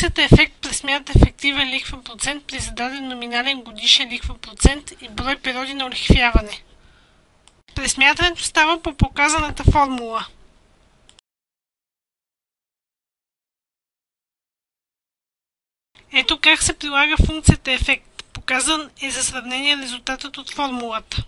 Функцията ефект пресмята ефективен лихвен процент при зададен номинален годишен лихвен процент и брой периоди на олихвяване. Пресмятането става по показаната формула. Ето как се прилага функцията ефект. Показан е за сравнение резултатът от формулата.